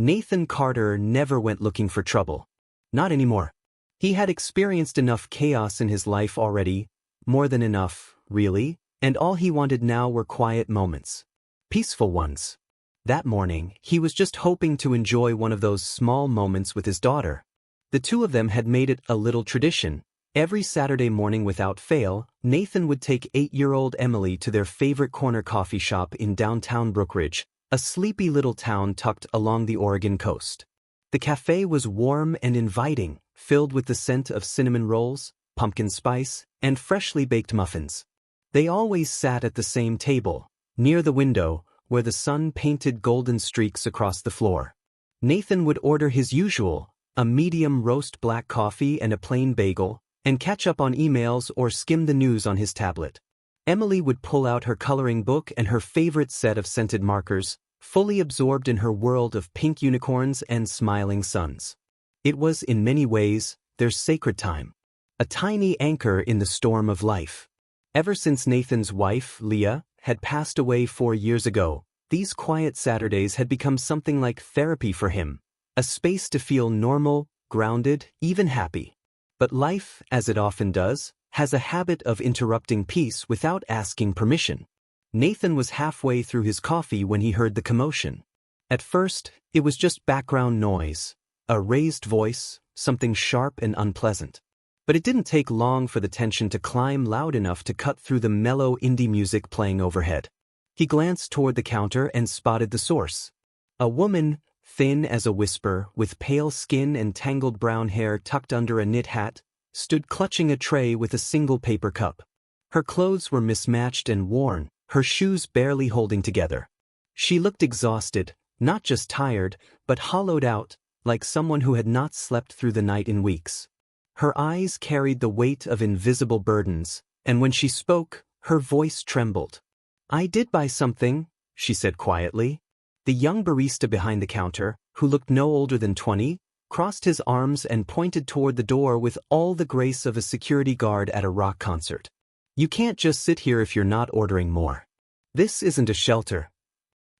Nathan Carter never went looking for trouble. Not anymore. He had experienced enough chaos in his life already, more than enough, really, and all he wanted now were quiet moments. Peaceful ones. That morning, he was just hoping to enjoy one of those small moments with his daughter. The two of them had made it a little tradition. Every Saturday morning without fail, Nathan would take 8-year-old Emily to their favorite corner coffee shop in downtown Brookridge, a sleepy little town tucked along the Oregon coast. The cafe was warm and inviting, filled with the scent of cinnamon rolls, pumpkin spice, and freshly baked muffins. They always sat at the same table, near the window, where the sun painted golden streaks across the floor. Nathan would order his usual, a medium roast black coffee and a plain bagel, and catch up on emails or skim the news on his tablet. Emily would pull out her coloring book and her favorite set of scented markers, fully absorbed in her world of pink unicorns and smiling suns. It was, in many ways, their sacred time. A tiny anchor in the storm of life. Ever since Nathan's wife, Leah, had passed away 4 years ago, these quiet Saturdays had become something like therapy for him, a space to feel normal, grounded, even happy. But life, as it often does, has a habit of interrupting peace without asking permission. Nathan was halfway through his coffee when he heard the commotion. At first, it was just background noise, a raised voice, something sharp and unpleasant. But it didn't take long for the tension to climb loud enough to cut through the mellow indie music playing overhead. He glanced toward the counter and spotted the source. A woman, thin as a whisper, with pale skin and tangled brown hair tucked under a knit hat, stood clutching a tray with a single paper cup. Her clothes were mismatched and worn, her shoes barely holding together. She looked exhausted, not just tired, but hollowed out, like someone who had not slept through the night in weeks. Her eyes carried the weight of invisible burdens, and when she spoke, her voice trembled. "I did buy something," she said quietly. The young barista behind the counter, who looked no older than 20, crossed his arms and pointed toward the door with all the grace of a security guard at a rock concert. "You can't just sit here if you're not ordering more. This isn't a shelter."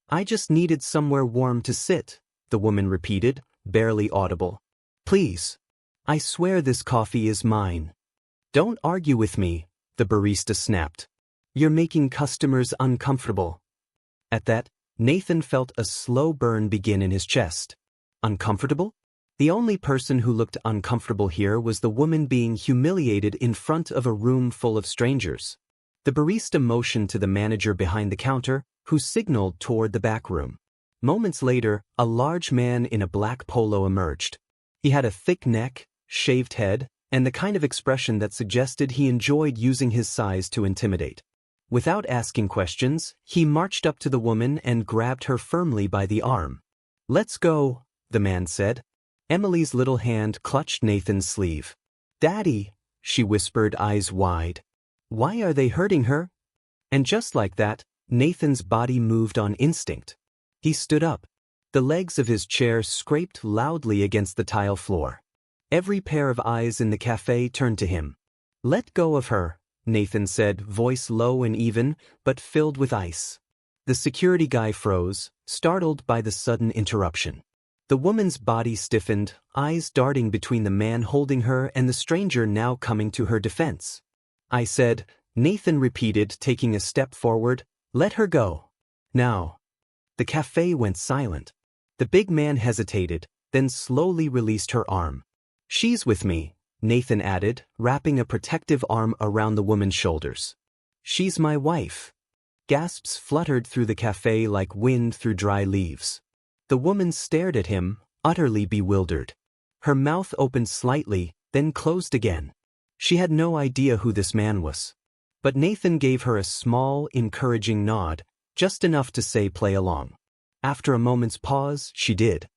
"I just needed somewhere warm to sit," the woman repeated, barely audible. "Please. I swear this coffee is mine." "Don't argue with me," the barista snapped. "You're making customers uncomfortable." At that, Nathan felt a slow burn begin in his chest. Uncomfortable? The only person who looked uncomfortable here was the woman being humiliated in front of a room full of strangers. The barista motioned to the manager behind the counter, who signaled toward the back room. Moments later, a large man in a black polo emerged. He had a thick neck, shaved head, and the kind of expression that suggested he enjoyed using his size to intimidate. Without asking questions, he marched up to the woman and grabbed her firmly by the arm. "Let's go," the man said. Emily's little hand clutched Nathan's sleeve. "Daddy," she whispered, eyes wide. "Why are they hurting her?" And just like that, Nathan's body moved on instinct. He stood up. The legs of his chair scraped loudly against the tile floor. Every pair of eyes in the cafe turned to him. "Let go of her," Nathan said, voice low and even, but filled with ice. The security guy froze, startled by the sudden interruption. The woman's body stiffened, eyes darting between the man holding her and the stranger now coming to her defense. "I said," Nathan repeated, taking a step forward, "let her go. Now." The cafe went silent. The big man hesitated, then slowly released her arm. "She's with me," Nathan added, wrapping a protective arm around the woman's shoulders. "She's my wife." Gasps fluttered through the cafe like wind through dry leaves. The woman stared at him, utterly bewildered. Her mouth opened slightly, then closed again. She had no idea who this man was. But Nathan gave her a small, encouraging nod, just enough to say play along. After a moment's pause, she did.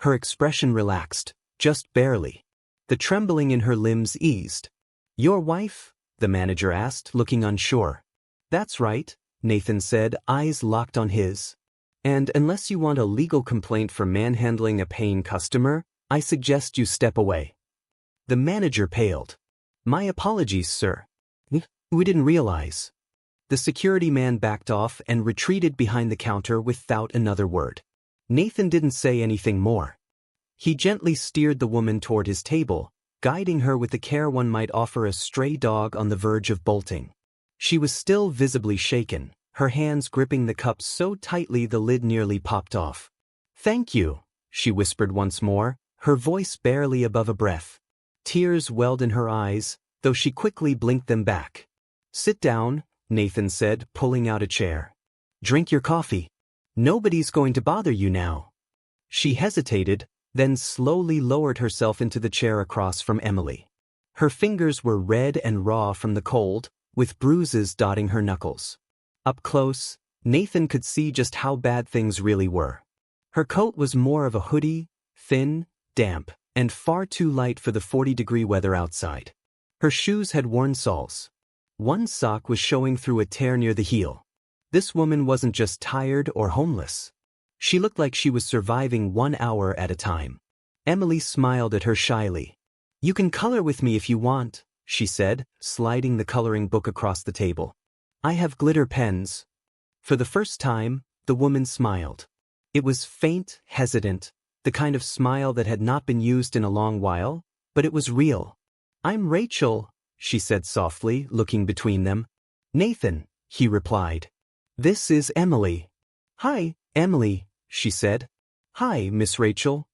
Her expression relaxed, just barely. The trembling in her limbs eased. "Your wife?" the manager asked, looking unsure. "That's right," Nathan said, eyes locked on his. "And unless you want a legal complaint for manhandling a paying customer, I suggest you step away." The manager paled. "My apologies, sir. We didn't realize." The security man backed off and retreated behind the counter without another word. Nathan didn't say anything more. He gently steered the woman toward his table, guiding her with the care one might offer a stray dog on the verge of bolting. She was still visibly shaken, her hands gripping the cup so tightly the lid nearly popped off. "Thank you," she whispered once more, her voice barely above a breath. Tears welled in her eyes, though she quickly blinked them back. "Sit down," Nathan said, pulling out a chair. "Drink your coffee. Nobody's going to bother you now." She hesitated, then slowly lowered herself into the chair across from Emily. Her fingers were red and raw from the cold, with bruises dotting her knuckles. Up close, Nathan could see just how bad things really were. Her coat was more of a hoodie, thin, damp, and far too light for the 40-degree weather outside. Her shoes had worn soles. One sock was showing through a tear near the heel. This woman wasn't just tired or homeless. She looked like she was surviving 1 hour at a time. Emily smiled at her shyly. "You can color with me if you want," she said, sliding the coloring book across the table. "I have glitter pens." For the first time, the woman smiled. It was faint, hesitant, the kind of smile that had not been used in a long while, but it was real. "I'm Rachel," she said softly, looking between them. "Nathan," he replied. "This is Emily." "Hi, Emily," she said. "Hi, Miss Rachel."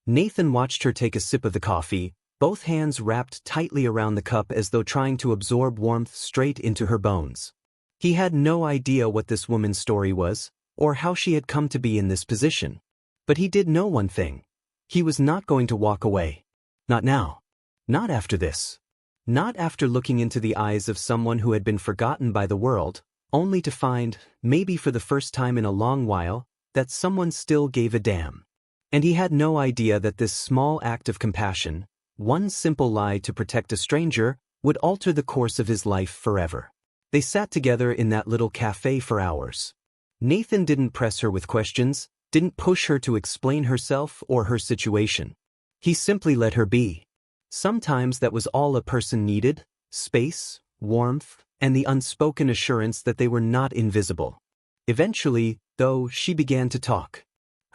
Nathan watched her take a sip of the coffee, both hands wrapped tightly around the cup as though trying to absorb warmth straight into her bones. He had no idea what this woman's story was, or how she had come to be in this position. But he did know one thing. He was not going to walk away. Not now. Not after this. Not after looking into the eyes of someone who had been forgotten by the world, only to find, maybe for the first time in a long while, that someone still gave a damn. And he had no idea that this small act of compassion, one simple lie to protect a stranger, would alter the course of his life forever. They sat together in that little cafe for hours. Nathan didn't press her with questions, didn't push her to explain herself or her situation. He simply let her be. Sometimes that was all a person needed: space, warmth, and the unspoken assurance that they were not invisible. Eventually, though, she began to talk.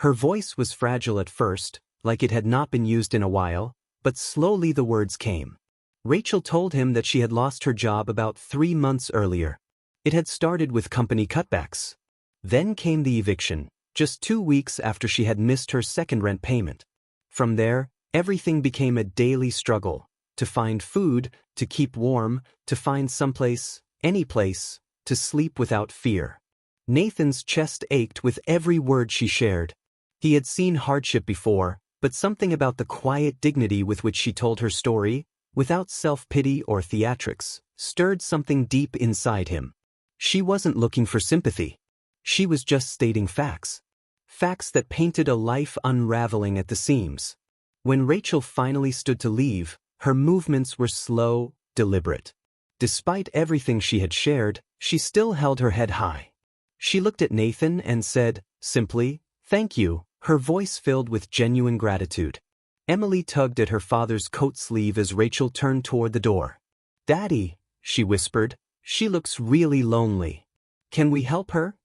Her voice was fragile at first, like it had not been used in a while, but slowly the words came. Rachel told him that she had lost her job about 3 months earlier. It had started with company cutbacks. Then came the eviction, just 2 weeks after she had missed her second rent payment. From there, everything became a daily struggle: to find food, to keep warm, to find someplace, any place, to sleep without fear. Nathan's chest ached with every word she shared. He had seen hardship before, but something about the quiet dignity with which she told her story, without self-pity or theatrics, stirred something deep inside him. She wasn't looking for sympathy. She was just stating facts. Facts that painted a life unraveling at the seams. When Rachel finally stood to leave, her movements were slow, deliberate. Despite everything she had shared, she still held her head high. She looked at Nathan and said, simply, "Thank you," her voice filled with genuine gratitude. Emily tugged at her father's coat sleeve as Rachel turned toward the door. "Daddy," she whispered, "she looks really lonely. Can we help her?"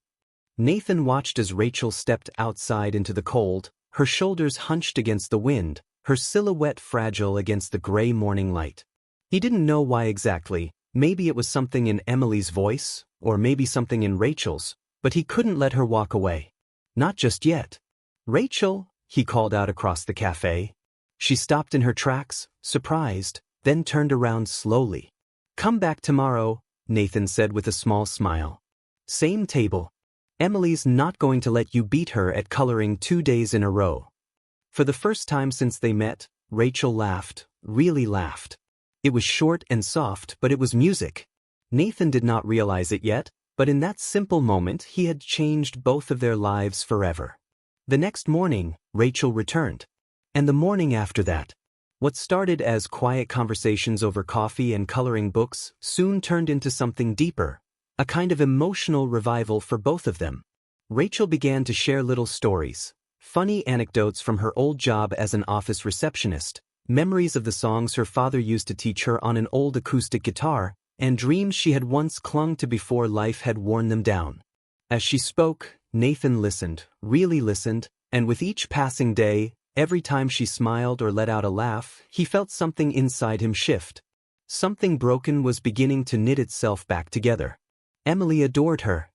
Nathan watched as Rachel stepped outside into the cold, her shoulders hunched against the wind, her silhouette fragile against the gray morning light. He didn't know why exactly. Maybe it was something in Emily's voice, or maybe something in Rachel's, but he couldn't let her walk away. Not just yet. "Rachel," he called out across the cafe. She stopped in her tracks, surprised, then turned around slowly. "Come back tomorrow," Nathan said with a small smile. "Same table. Emily's not going to let you beat her at coloring 2 days in a row." For the first time since they met, Rachel laughed, really laughed. It was short and soft, but it was music. Nathan did not realize it yet, but in that simple moment he had changed both of their lives forever. The next morning, Rachel returned. And the morning after that. What started as quiet conversations over coffee and coloring books soon turned into something deeper, a kind of emotional revival for both of them. Rachel began to share little stories, funny anecdotes from her old job as an office receptionist, memories of the songs her father used to teach her on an old acoustic guitar, and dreams she had once clung to before life had worn them down. As she spoke, Nathan listened, really listened, And with each passing day, every time she smiled or let out a laugh, he felt something inside him shift. Something broken was beginning to knit itself back together. Emily adored her.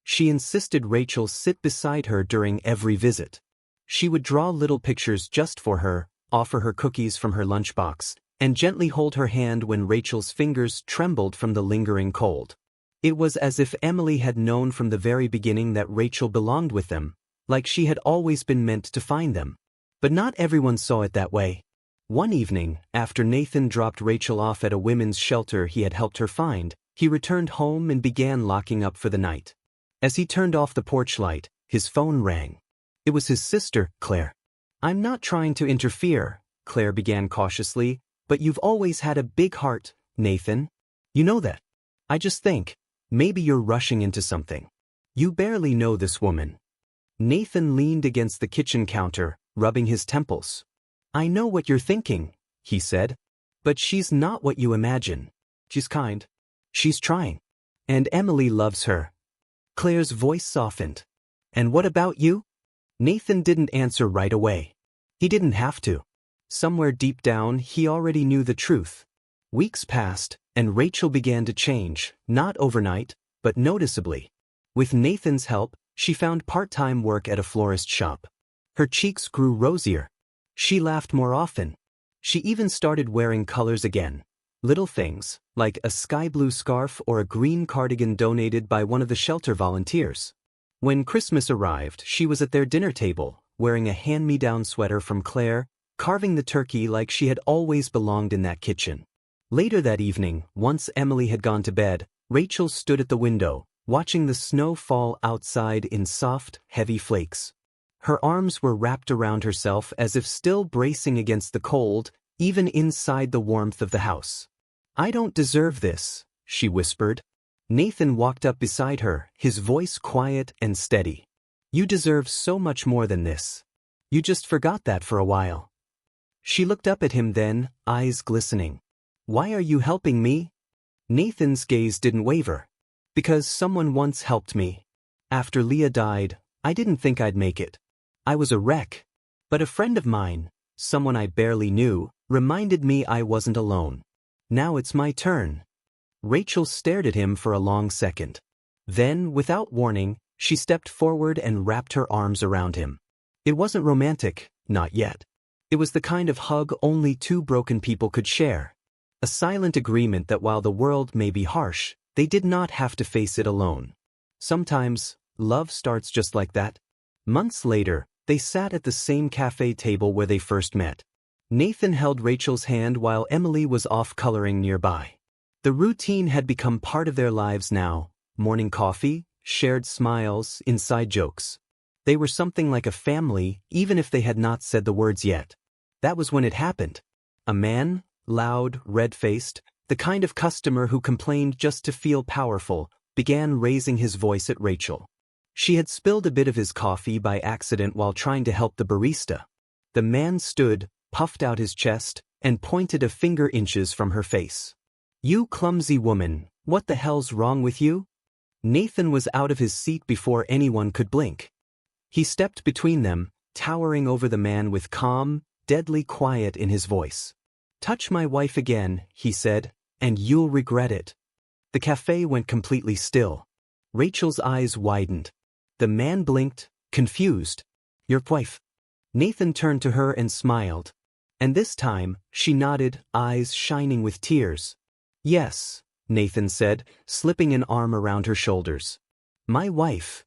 She insisted Rachel sit beside her during every visit. She would draw little pictures just for her, offer her cookies from her lunchbox, and gently hold her hand when Rachel's fingers trembled from the lingering cold. It was as if Emily had known from the very beginning that Rachel belonged with them, like she had always been meant to find them. But not everyone saw it that way. One evening, after Nathan dropped Rachel off at a women's shelter he had helped her find, he returned home and began locking up for the night. As he turned off the porch light, his phone rang. It was his sister, Claire. "I'm not trying to interfere," Claire began cautiously, "but you've always had a big heart, Nathan. You know that. I just think, maybe you're rushing into something. You barely know this woman." Nathan leaned against the kitchen counter, rubbing his temples. "I know what you're thinking," he said. "But she's not what you imagine. She's kind. She's trying. And Emily loves her." Claire's voice softened. "And what about you?" Nathan didn't answer right away. He didn't have to. Somewhere deep down, he already knew the truth. Weeks passed, and Rachel began to change, not overnight, but noticeably. With Nathan's help, she found part-time work at a florist shop. Her cheeks grew rosier. She laughed more often. She even started wearing colors again. Little things, like a sky blue scarf or a green cardigan donated by one of the shelter volunteers. When Christmas arrived, she was at their dinner table, wearing a hand-me-down sweater from Claire, carving the turkey like she had always belonged in that kitchen. Later that evening, once Emily had gone to bed, Rachel stood at the window, watching the snow fall outside in soft, heavy flakes. Her arms were wrapped around herself as if still bracing against the cold, even inside the warmth of the house. "I don't deserve this," she whispered. Nathan walked up beside her, his voice quiet and steady. "You deserve so much more than this. You just forgot that for a while." She looked up at him then, eyes glistening. "Why are you helping me?" Nathan's gaze didn't waver. "Because someone once helped me. After Leah died, I didn't think I'd make it. I was a wreck. But a friend of mine, someone I barely knew, reminded me I wasn't alone. Now it's my turn." Rachel stared at him for a long second. Then, without warning, she stepped forward and wrapped her arms around him. It wasn't romantic, not yet. It was the kind of hug only two broken people could share. A silent agreement that while the world may be harsh, they did not have to face it alone. Sometimes, love starts just like that. Months later, they sat at the same cafe table where they first met. Nathan held Rachel's hand while Emily was off coloring nearby. The routine had become part of their lives now. Morning coffee, shared smiles, inside jokes. They were something like a family, even if they had not said the words yet. That was when it happened. A man, loud, red-faced, the kind of customer who complained just to feel powerful, began raising his voice at Rachel. She had spilled a bit of his coffee by accident while trying to help the barista. The man stood, puffed out his chest, and pointed a finger inches from her face. "You clumsy woman, what the hell's wrong with you?" Nathan was out of his seat before anyone could blink. He stepped between them, towering over the man with calm, deadly quiet in his voice. "Touch my wife again," he said, "and you'll regret it." The cafe went completely still. Rachel's eyes widened. The man blinked, confused. "Your wife?" Nathan turned to her and smiled. And this time, she nodded, eyes shining with tears. "Yes," Nathan said, slipping an arm around her shoulders. "My wife."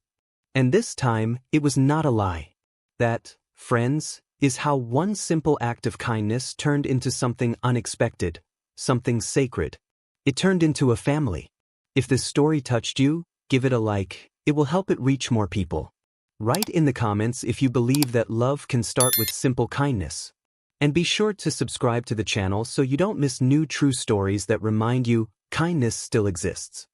And this time, it was not a lie. That, friends, is how one simple act of kindness turned into something unexpected, something sacred. It turned into a family. If this story touched you, give it a like. It will help it reach more people. Write in the comments if you believe that love can start with simple kindness. And be sure to subscribe to the channel so you don't miss new true stories that remind you kindness still exists.